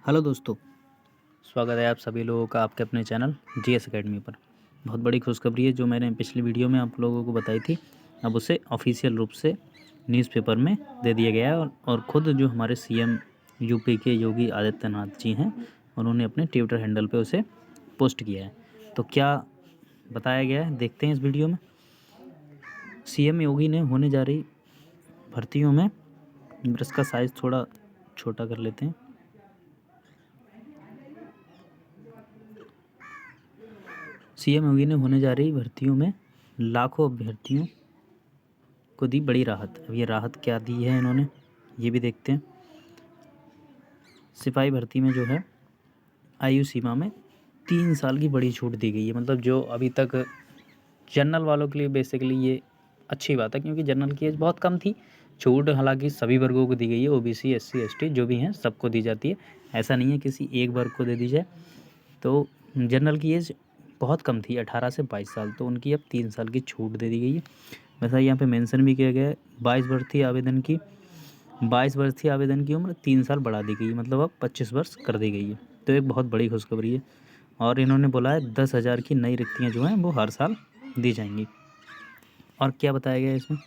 Hello दोस्तों, स्वागत है आप सभी लोगों का आपके अपने चैनल जीएस एकेडमी पर। बहुत बड़ी खुशखबरी है जो मैंने पिछली वीडियो में आप लोगों को बताई थी। अब उसे ऑफिशियल रूप से न्यूज़पेपर में दे दिया गया है और ख़ुद जो हमारे सीएम यूपी के योगी आदित्यनाथ जी हैं उन्होंने अपने ट्विटर हैंडल पे उसे पोस्ट किया है। तो क्या बताया गया है देखते हैं इस वीडियो में। सीएम योगी ने होने जा रही भर्तियों में, ब्रश का साइज़ थोड़ा छोटा कर लेते हैं। सीएम योगी ने होने जा रही भर्तियों में लाखों अभ्यर्थियों को दी बड़ी राहत। अब ये राहत क्या दी है इन्होंने, ये भी देखते हैं। सिपाही भर्ती में जो है आयु सीमा में 3 साल की बड़ी छूट दी गई है। मतलब जो अभी तक जनरल वालों के लिए बेसिकली ये अच्छी बात है, क्योंकि जनरल की एज बहुत कम थी। छूट हालांकि सभी वर्गों को दी गई है, ओबीसी एससी एसटी जो भी हैं सबको दी जाती है। ऐसा नहीं है किसी एक वर्ग को दे दी जाए। तो जनरल की एज बहुत कम थी, 18 से 22 साल, तो उनकी अब 3 साल की छूट दे दी गई है। वैसा यहाँ पे मेंशन भी किया गया है 22 वर्ष थी आवेदन की उम्र 3 साल बढ़ा दी गई है, मतलब अब 25 वर्ष कर दी गई है। तो एक बहुत बड़ी खुशखबरी है। और इन्होंने बोला है 10,000 की नई रिक्तियाँ जो हैं वो हर साल दी जाएंगी। और क्या बताया गया है इसमें,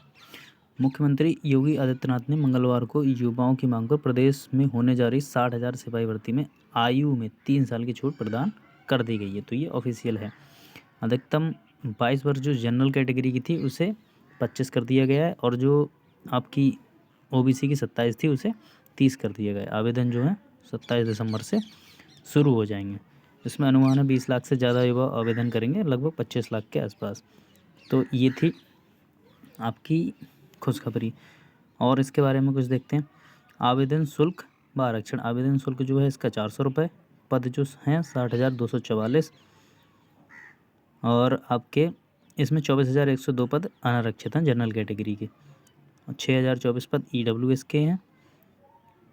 मुख्यमंत्री योगी आदित्यनाथ ने मंगलवार को युवाओं की मांग पर प्रदेश में होने जा रही 60,000 सिपाही भर्ती में आयु में 3 साल की छूट प्रदान कर दी गई है। तो ये ऑफिशियल है। अधिकतम 22 वर्ष जो जनरल कैटेगरी की थी उसे 25 कर दिया गया है, और जो आपकी ओबीसी की 27 थी उसे 30 कर दिया गया है। आवेदन जो है 27 दिसंबर से शुरू हो जाएंगे। इसमें अनुमान है 20 लाख से ज़्यादा युवा आवेदन करेंगे, लगभग 25 लाख के आसपास। तो ये थी आपकी खुशखबरी। और इसके बारे में कुछ देखते हैं। आवेदन शुल्क व आरक्षण। आवेदन शुल्क जो है इसका 400 रुपये। पद जो हैं 60,244, और आपके इसमें 24,102 पद अनारक्षित हैं जनरल कैटेगरी के, और 6,024 पद ईडब्ल्यूएस के हैं,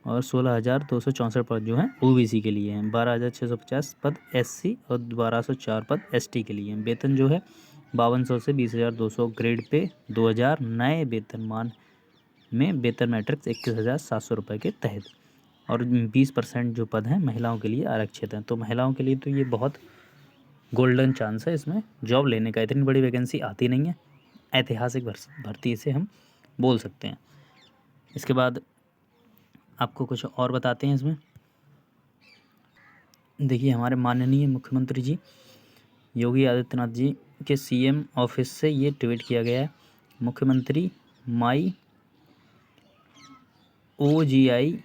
और 16,264 पद जो हैं ओबीसी के लिए हैं। 12,650 पद एससी और 1,204 पद एसटी के लिए हैं। वेतन जो है 5200 से 20,200 ग्रेड पे 2,000, नए वेतनमान में वेतन मैट्रिक्स 21,700 रुपये के तहत, और 20% जो पद हैं महिलाओं के लिए आरक्षित हैं। तो महिलाओं के लिए तो ये बहुत गोल्डन चांस है इसमें जॉब लेने का। इतनी बड़ी वैकेंसी आती नहीं है, ऐतिहासिक भर्ती इसे हम बोल सकते हैं। इसके बाद आपको कुछ और बताते हैं इसमें। देखिए, हमारे माननीय मुख्यमंत्री जी योगी आदित्यनाथ जी के सीएम ऑफिस से ये ट्वीट किया गया है। मुख्यमंत्री माई ओजीआई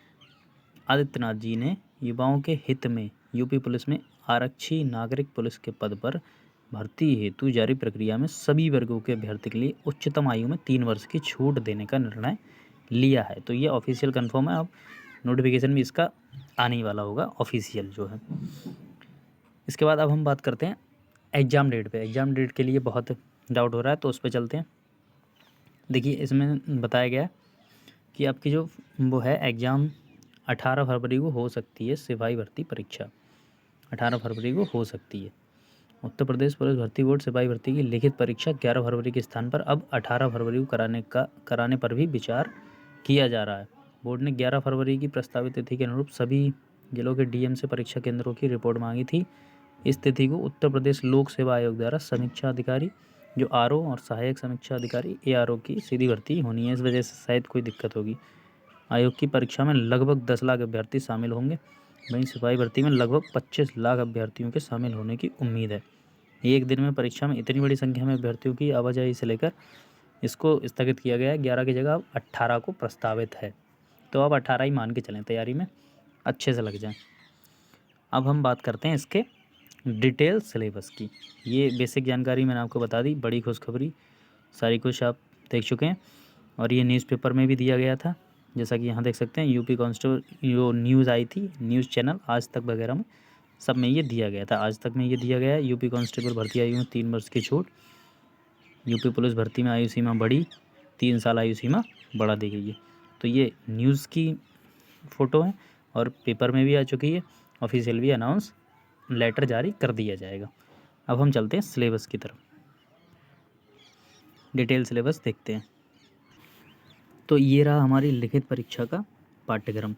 आदित्यनाथ जी ने युवाओं के हित में यूपी पुलिस में आरक्षी नागरिक पुलिस के पद पर भर्ती हेतु जारी प्रक्रिया में सभी वर्गों के अभ्यर्थी के लिए उच्चतम आयु में 3 वर्ष की छूट देने का निर्णय लिया है। तो ये ऑफिशियल कंफर्म है। अब नोटिफिकेशन भी इसका आने ही वाला होगा, ऑफिशियल जो है। इसके बाद अब हम बात करते हैं एग्ज़ाम डेट पे। एग्ज़ाम डेट के लिए बहुत डाउट हो रहा है, तो उस पर चलते हैं। देखिए, इसमें बताया गया है कि आपकी जो वो है एग्ज़ाम 18 फरवरी को हो सकती है। सिपाही भर्ती परीक्षा 18 फरवरी को हो सकती है। उत्तर प्रदेश पुलिस भर्ती बोर्ड सिपाही भर्ती की लिखित परीक्षा 11 फरवरी के स्थान पर अब 18 फरवरी को कराने पर भी विचार किया जा रहा है। बोर्ड ने 11 फरवरी की प्रस्तावित तिथि के अनुरूप सभी जिलों के डीएम से परीक्षा केंद्रों की रिपोर्ट मांगी थी। इस तिथि को उत्तर प्रदेश लोक सेवा आयोग द्वारा समीक्षा अधिकारी जो आरओ और सहायक समीक्षा अधिकारी एआरओ की सीधी भर्ती होनी है, इस वजह से शायद कोई दिक्कत होगी। आयोग की परीक्षा में लगभग 10 लाख अभ्यर्थी शामिल होंगे। वहीं सिपाही भर्ती में लगभग 25 लाख अभ्यर्थियों के शामिल होने की उम्मीद है। एक दिन में परीक्षा में इतनी बड़ी संख्या में अभ्यर्थियों की आवाजाही से लेकर इसको स्थगित किया गया है। 11 की जगह अब 18 को प्रस्तावित है। तो अब 18 ही मान के चलें, तैयारी में अच्छे से लग जाएं। अब हम बात करते हैं इसके डिटेल सिलेबस की। ये बेसिक जानकारी मैंने आपको बता दी। बड़ी खुशखबरी, सारी कुछ आप देख चुके हैं, और ये न्यूज़पेपर में भी दिया गया था, जैसा कि यहाँ देख सकते हैं। यूपी कांस्टेबल जो न्यूज़ आई थी, न्यूज़ चैनल आज तक वगैरह में सब में ये दिया गया था। आज तक में ये दिया गया है यूपी कांस्टेबल भर्ती आयु में 3 वर्ष की छूट। यूपी पुलिस भर्ती में आयु सीमा बढ़ी, 3 साल आयु सीमा बढ़ा दी गई है। तो ये न्यूज़ की फ़ोटो है, और पेपर में भी आ चुकी है। ऑफिशियल भी अनाउंस लेटर जारी कर दिया जाएगा। अब हम चलते हैं सिलेबस की तरफ। डिटेल सिलेबस देखते हैं। तो ये रहा हमारी लिखित परीक्षा का पाठ्यक्रम।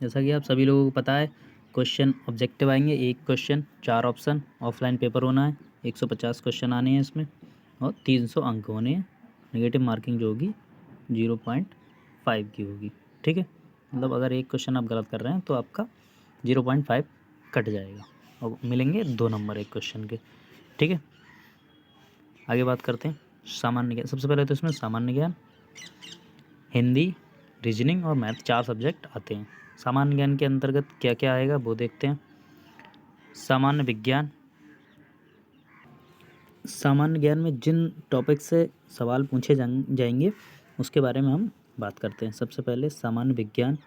जैसा कि आप सभी लोगों को पता है, क्वेश्चन ऑब्जेक्टिव आएंगे, एक क्वेश्चन 4 ऑप्शन, ऑफलाइन पेपर होना है, 150 क्वेश्चन आने हैं इसमें और 300 अंक होने हैं। नेगेटिव मार्किंग जो होगी 0.5 की होगी। ठीक है, मतलब अगर एक क्वेश्चन आप गलत कर रहे हैं तो आपका 0.5 कट जाएगा और मिलेंगे 2 नंबर एक क्वेश्चन के। ठीक है, आगे बात करते हैं सामान्य ज्ञान। सबसे पहले तो इसमें सामान्य ज्ञान, हिंदी, रीजनिंग और मैथ 4 सब्जेक्ट आते हैं। सामान्य ज्ञान के अंतर्गत क्या क्या आएगा वो देखते हैं। सामान्य विज्ञान, सामान्य ज्ञान में जिन टॉपिक से सवाल पूछे जाएंगे उसके बारे में हम बात करते हैं। सबसे पहले सामान्य विज्ञान,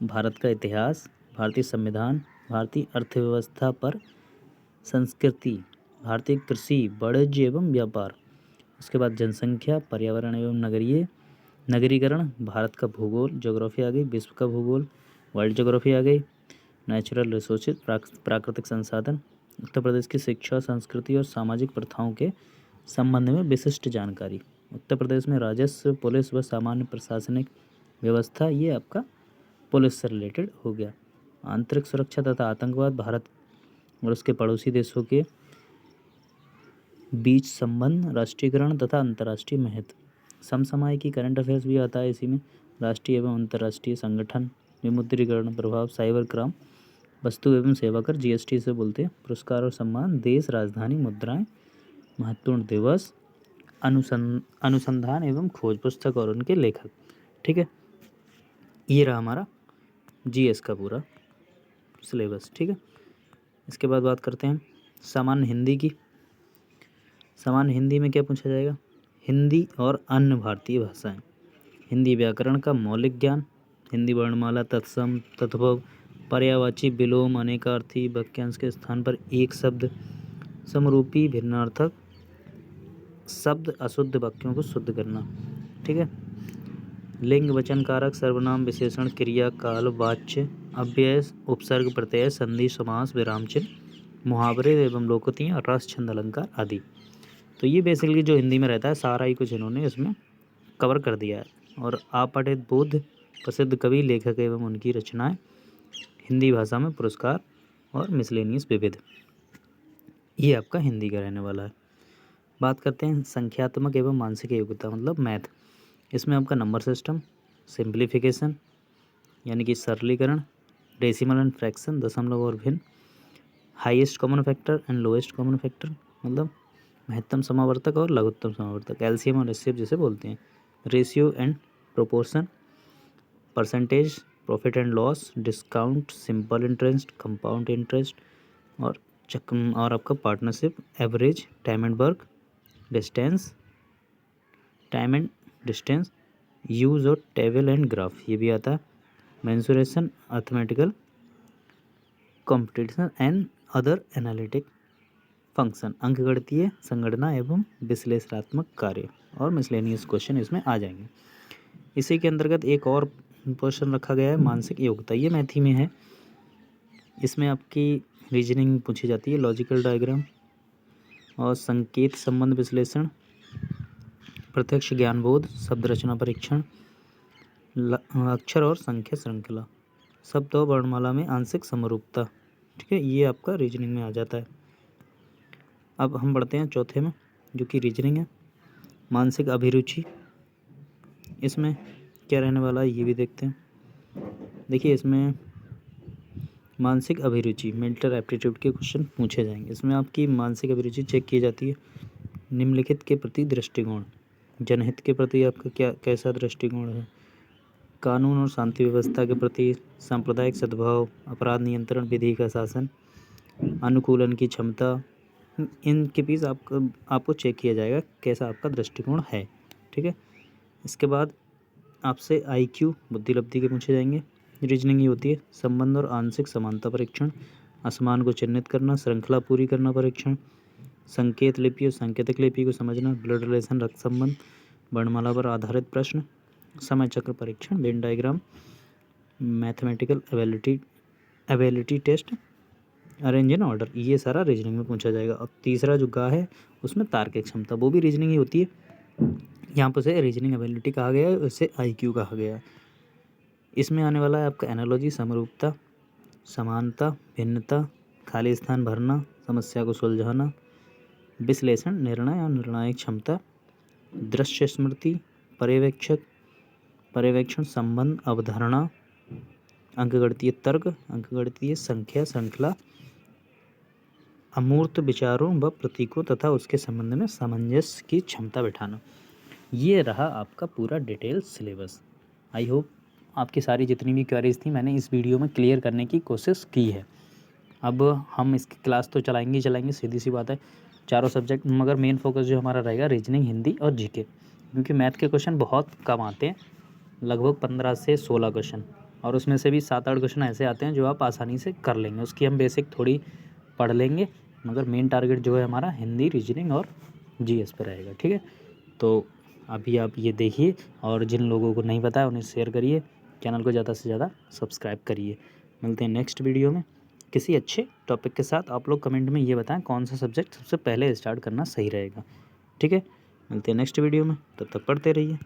भारत का इतिहास, भारतीय संविधान, भारतीय अर्थव्यवस्था पर संस्कृति, भारतीय कृषि, वाणिज्य एवं व्यापार। उसके बाद जनसंख्या, पर्यावरण एवं नगरीकरण, भारत का भूगोल, ज्योग्राफी आ गई, विश्व का भूगोल, वर्ल्ड ज्योग्राफी आ गई, नेचुरल रिसोर्सेज, प्राकृतिक संसाधन, उत्तर प्रदेश की शिक्षा, संस्कृति और सामाजिक प्रथाओं के संबंध में विशिष्ट जानकारी, उत्तर प्रदेश में राजस्व, पुलिस व सामान्य प्रशासनिक व्यवस्था, ये आपका पुलिस से रिलेटेड हो गया। आंतरिक सुरक्षा तथा आतंकवाद, भारत और उसके पड़ोसी देशों के बीच संबंध, राष्ट्रीयकरण तथा अंतर्राष्ट्रीय महत्व, समसामयिकी, करंट अफेयर्स भी आता है इसी में, राष्ट्रीय एवं अंतर्राष्ट्रीय संगठन, विमुद्रीकरण प्रभाव, साइबर क्राइम, वस्तु एवं सेवा कर, जीएसटी से बोलते हैं, पुरस्कार और सम्मान, देश, राजधानी, मुद्राएं, महत्वपूर्ण दिवस, अनुसंधान एवं खोज, पुस्तक और उनके लेखक। ठीक है, ये रहा हमारा जीएस का पूरा सिलेबस। ठीक है, इसके बाद बात करते हैं सामान्य हिंदी की। सामान्य हिंदी में क्या पूछा जाएगा, हिंदी और अन्य भारतीय भाषाएं, हिंदी व्याकरण का मौलिक ज्ञान, हिंदी वर्णमाला, तत्सम, तद्भव, पर्यायवाची, विलोम, अनेकार्थी, वाक्यांश के स्थान पर एक शब्द, समरूपी, भिन्नार्थक शब्द, अशुद्ध वाक्यों को शुद्ध करना। ठीक है, लिंग, वचन, कारक, सर्वनाम, विशेषण, क्रिया, काल, वाच्य, अव्यय, उपसर्ग, प्रत्यय, संधि, समास, विराम चिन्ह, मुहावरे एवं लोकोक्तियाँ, रस, छंद, अलंकार आदि। तो ये बेसिकली जो हिंदी में रहता है सारा ही कुछ इन्होंने इसमें कवर कर दिया है। और आपठित बुद्ध, प्रसिद्ध कवि, लेखक एवं उनकी रचनाएं, हिंदी भाषा में पुरस्कार और मिसलेनियस विविध, ये आपका हिंदी का रहने वाला है। बात करते हैं संख्यात्मक एवं मानसिक योग्यता मतलब मैथ। इसमें आपका नंबर सिस्टम, सिंप्लीफिकेशन यानी कि सरलीकरण, डेसिमल एंड फ्रैक्शन, दशमलव और भिन्न, highest common factor and lowest common factor मतलब महत्तम समावर्तक और लघुत्तम समावर्तक, एलसीएम और एचसीएफ जिसे बोलते हैं, ratio and proportion, percentage, profit and loss, discount, simple interest, compound interest और आपका partnership, average, time and work, distance, time and distance, use और टेबल एंड ग्राफ ये भी आता है, mensuration, arithmetical, competition and other analytic function, अंकगणितीय संगणना एवं विश्लेषणात्मक कार्य और मिसलेनियस क्वेश्चन इसमें आ जाएंगे। इसी के अंतर्गत एक और क्वेश्चन रखा गया है मानसिक योग्यता, ये मैथ ही में है। इसमें आपकी रीजनिंग पूछी जाती है, लॉजिकल डायग्राम और संकेत संबंध विश्लेषण, प्रत्यक्ष ज्ञानबोध, शब्द रचना परीक्षण, अक्षर और संख्या श्रृंखला, शब्द और वर्णमाला में आंशिक समरूपता। ठीक है, ये आपका रीजनिंग में आ जाता है। अब हम बढ़ते हैं चौथे में जो कि रीजनिंग है, मानसिक अभिरुचि। इसमें क्या रहने वाला है ये भी देखते हैं। देखिए इसमें मानसिक अभिरुचि, मेंटल एप्टीट्यूड के क्वेश्चन पूछे जाएंगे। इसमें आपकी मानसिक अभिरुचि चेक की जाती है। निम्नलिखित के प्रति दृष्टिकोण, जनहित के प्रति आपका कैसा दृष्टिकोण है, कानून और शांति व्यवस्था के प्रति, सांप्रदायिक सद्भाव, अपराध नियंत्रण विधि का शासन, अनुकूलन की क्षमता, इनके बीच आपको चेक किया जाएगा कैसा आपका दृष्टिकोण है। ठीक है, इसके बाद आपसे आईक्यू, बुद्धिलब्धि के पूछे जाएंगे। रीजनिंग ही होती है, संबंध और आंशिक समानता परीक्षण, असमान को चिन्हित करना, श्रृंखला पूरी करना परीक्षण, संकेत लिपि और सांकेतिक लिपि को समझना, ब्लड रिलेशन, रक्त संबंध, वर्णमाला पर आधारित प्रश्न, समय चक्र परीक्षण, Venn diagram, mathematical ability test, arrange and order, ये सारा रीजनिंग में पूछा जाएगा। अब तीसरा जो गा है उसमें तार्किक क्षमता, वो भी रीजनिंग ही होती है। यहाँ पर से रीजनिंग एबिलिटी कहा गया है, उससे आईक्यू कहा गया है। इसमें आने वाला है आपका एनालॉजी, समरूपता, समानता, भिन्नता, खाली स्थान भरना, समस्या को सुलझाना, विश्लेषण, निर्णय और निर्णायक क्षमता, दृश्य स्मृति, पर्यवेक्षण, संबंध, अवधारणा, अंकगणितीय तर्क, अंकगणितीय संख्या श्रृंखला, अमूर्त विचारों व प्रतीकों तथा उसके संबंध में सामंजस्य की क्षमता बिठाना। ये रहा आपका पूरा डिटेल सिलेबस। आई होप आपकी सारी जितनी भी क्वेरीज थी मैंने इस वीडियो में क्लियर करने की कोशिश की है। अब हम इसकी क्लास तो चलाएंगे ही चलाएंगे, सीधी सी बात है, चारों सब्जेक्ट, मगर मेन फोकस जो हमारा रहेगा रीजनिंग, हिंदी और जीके, क्योंकि मैथ के क्वेश्चन बहुत कम आते हैं, लगभग 15 से 16 क्वेश्चन, और उसमें से भी 7-8 क्वेश्चन ऐसे आते हैं जो आप आसानी से कर लेंगे, उसकी हम बेसिक थोड़ी पढ़ लेंगे, मगर मेन टारगेट जो है हमारा हिंदी, रीजनिंग और जीएस पे रहेगा। ठीक है, तो अभी आप ये देखिए, और जिन लोगों को नहीं पता है उन्हें शेयर करिए, चैनल को ज़्यादा से ज़्यादा सब्सक्राइब करिए। मिलते हैं नेक्स्ट वीडियो में किसी अच्छे टॉपिक के साथ। आप लोग कमेंट में ये बताएं कौन सा सब्जेक्ट सबसे पहले स्टार्ट करना सही रहेगा। ठीक है, मिलते हैं नेक्स्ट वीडियो में, तब तक पढ़ते रहिए।